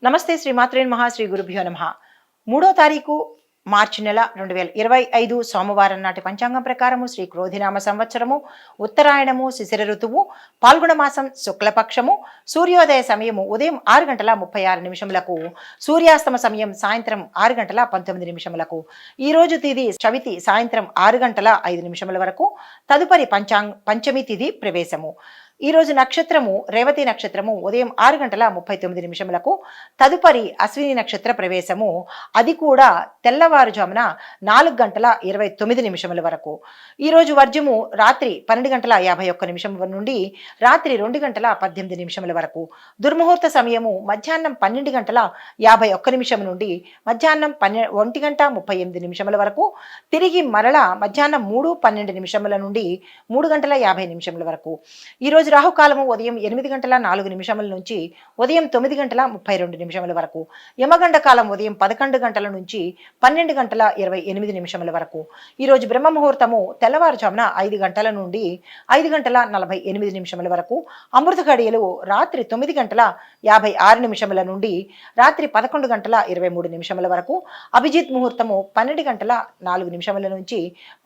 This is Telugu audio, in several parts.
నమస్తే శ్రీమాత్రే నమః శ్రీ గురుభ్యో నమః 3వ తారీఖు మార్చి నెల 2025 సోమవారం నాటి పంచాంగం ప్రకారము శ్రీ క్రోధినామ సంవత్సరము ఉత్తరాయణము శిశిర ఋతువు పాల్గొన మాసం శుక్లపక్షము సూర్యోదయ సమయము ఉదయం 6:36 సూర్యాస్తమ సమయం సాయంత్రం 6:19 ఈ రోజు తిథి చవితి సాయంత్రం 6:05 వరకు తదుపరి పంచమి తిథి ప్రవేశము ఈ రోజు నక్షత్రము రేవతి నక్షత్రము ఉదయం 6:39 తదుపరి అశ్విని నక్షత్ర ప్రవేశము అది కూడా తెల్లవారుజామున 4:29 వరకు ఈ రోజు వర్జము రాత్రి 12:51 నుండి రాత్రి 2:18 వరకు దుర్ముహూర్త సమయము మధ్యాహ్నం 12:51 నుండి మధ్యాహ్నం 1:38 వరకు తిరిగి మరలా మధ్యాహ్నం 3:12 నుండి 3:50 వరకు ఈ రోజు రాహుకాలము ఉదయం 8:04 నుంచి ఉదయం 9:32 వరకు యమగండ కాలం ఉదయం 11 గంటల నుంచి 12:28 వరకు ఈ రోజు బ్రహ్మ ముహూర్తము తెల్లవారుజామున 5 గంటల నుండి 5:48 వరకు అమృత ఘడియలు రాత్రి 9:56 నుండి రాత్రి 11:23 వరకు అభిజిత్ ముహూర్తము 12:04 నుంచి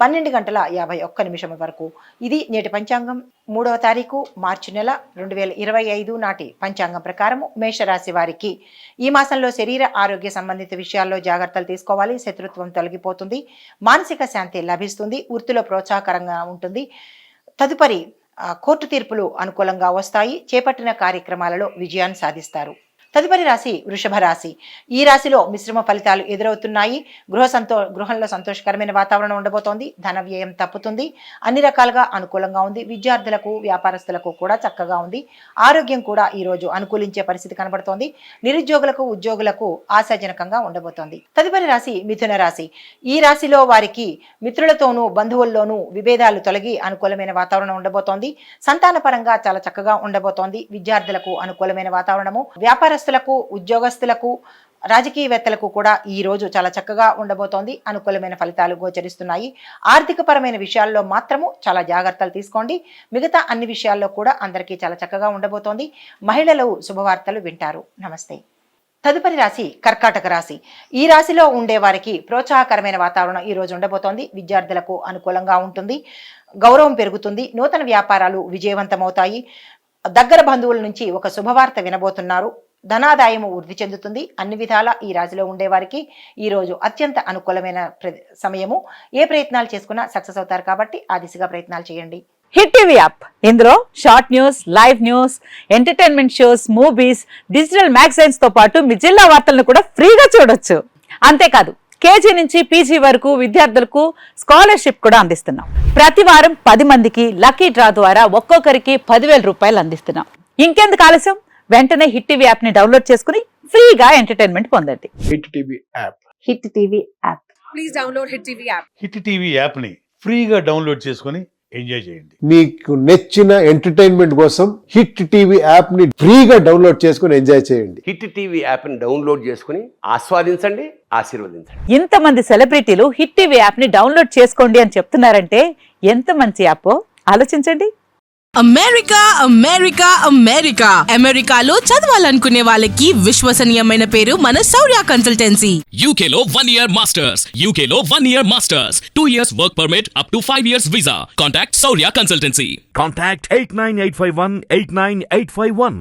12:51 వరకు ఇది నేటి పంచాంగం 3వ తారీఖు మార్చి నెల 2025 నాటి పంచాంగం ప్రకారము మేషరాశి వారికి ఈ మాసంలో శరీర ఆరోగ్య సంబంధిత విషయాల్లో జాగ్రత్తలు తీసుకోవాలి. శత్రుత్వం తొలగిపోతుంది, మానసిక శాంతి లభిస్తుంది, వృత్తిలో ప్రోత్సాహకరంగా ఉంటుంది. తదుపరి కోర్టు తీర్పులు అనుకూలంగా వస్తాయి. చేపట్టిన కార్యక్రమాలలో విజయాన్ని సాధిస్తారు. తదుపరి రాశి వృషభ రాశి. ఈ రాశిలో మిశ్రమ ఫలితాలు ఎదురవుతున్నాయి. గృహంలో సంతోషకరమైన వాతావరణం ఉండబోతోంది. ధన వ్యయం తప్పుతుంది. అన్ని రకాలుగా అనుకూలంగా ఉంది. విద్యార్థులకు వ్యాపారస్తులకు కూడా చక్కగా ఉంది. ఆరోగ్యం కూడా ఈ రోజు అనుకూలించే పరిస్థితి కనబడుతోంది. నిరుద్యోగులకు ఉద్యోగులకు ఆశాజనకంగా ఉండబోతోంది. తదుపరి రాశి మిథున రాశి. ఈ రాశిలో వారికి మిత్రులతోనూ బంధువుల్లోనూ విభేదాలు తొలగి అనుకూలమైన వాతావరణం ఉండబోతోంది. సంతాన పరంగా చాలా చక్కగా ఉండబోతోంది. విద్యార్థులకు అనుకూలమైన వాతావరణము, వ్యాపారస్తులకు ఉద్యోగస్తులకు రాజకీయవేత్తలకు కూడా ఈ రోజు చాలా చక్కగా ఉండబోతోంది. అనుకూలమైన ఫలితాలు గోచరిస్తున్నాయి. ఆర్థిక పరమైన విషయాల్లో మాత్రము చాలా జాగ్రత్తలు తీసుకోండి. మిగతా అన్ని విషయాల్లో కూడా అందరికీ చాలా చక్కగా ఉండబోతోంది. మహిళలు శుభవార్తలు వింటారు. నమస్తే. తదుపరి రాశి కర్కాటక రాశి. ఈ రాశిలో ఉండే వారికి ప్రోత్సాహకరమైన వాతావరణం ఈ రోజు ఉండబోతోంది. విద్యార్థులకు అనుకూలంగా ఉంటుంది. గౌరవం పెరుగుతుంది. నూతన వ్యాపారాలు విజయవంతమవుతాయి. దగ్గర బంధువుల నుంచి ఒక శుభవార్త వినబోతున్నారు. ధనాదాయము వృద్ధి చెందుతుంది. అన్ని విధాలా ఈ రాశిలో ఉండేవారికి ఈ రోజు అత్యంత అనుకూలమైన సమయము. ఏ ప్రయత్నాలు చేసుకున్నా సక్సెస్ అవుతారు కాబట్టి ఆ దిశగా ప్రయత్నాలు చేయండి. హిట్ టీవీ యాప్, ఇందులో short news, live news, entertainment shows, movies, digital magazines తో పాటు మీ జిల్లా వార్తలను కూడా ఫ్రీగా చూడొచ్చు. అంతేకాదు కేజీ నుంచి పీజీ వరకు విద్యార్థులకు స్కాలర్షిప్ కూడా అందిస్తున్నాం. ప్రతి వారం 10 మందికి లక్కీ డ్రా ద్వారా ఒక్కొక్కరికి 10,000 రూపాయలు అందిస్తున్నాం. ఇంకెందుకు ఆలస్యం, వెంటనే హిట్ టీవీ యాప్ ని డౌన్లోడ్ చేసుకుని ఫ్రీగా ఎంటర్టైన్మెంట్ పొందండి. Hit TV app. Hit TV app. Please download hit TV app. Hit TV app ని ఫ్రీగా డౌన్లోడ్ చేసుకుని ఎంజాయ్ చేయండి. మీకు నచ్చిన ఎంటర్టైన్మెంట్ కోసం హిట్ టీవీ యాప్ ని ఫ్రీగా డౌన్లోడ్ చేసుకుని ఎంజాయ్ చేయండి. హిట్ టీవీ యాప్ ని డౌన్లోడ్ చేసుకుని ఆస్వాదించండి, ఆశీర్వదించండి. ఇంతమంది సెలబ్రిటీలు హిట్ టీవీ యాప్ ని డౌన్లోడ్ చేసుకోండి అని చెప్తున్నారంటే ఎంత మంచి యాప్ ఆలోచించండి. అమెరికా అమెరికా అమెరికా అమెరికాలో చదవాలనుకునే వాళ్ళకి విశ్వసనీయమైన పేరు మన శౌర్య కన్సల్టెన్సీ. UK లో 1 year masters. UK లో 1 year masters. 2 years work permit up to 5 years visa. Contact Saurya Consultancy. Contact 89851 89851.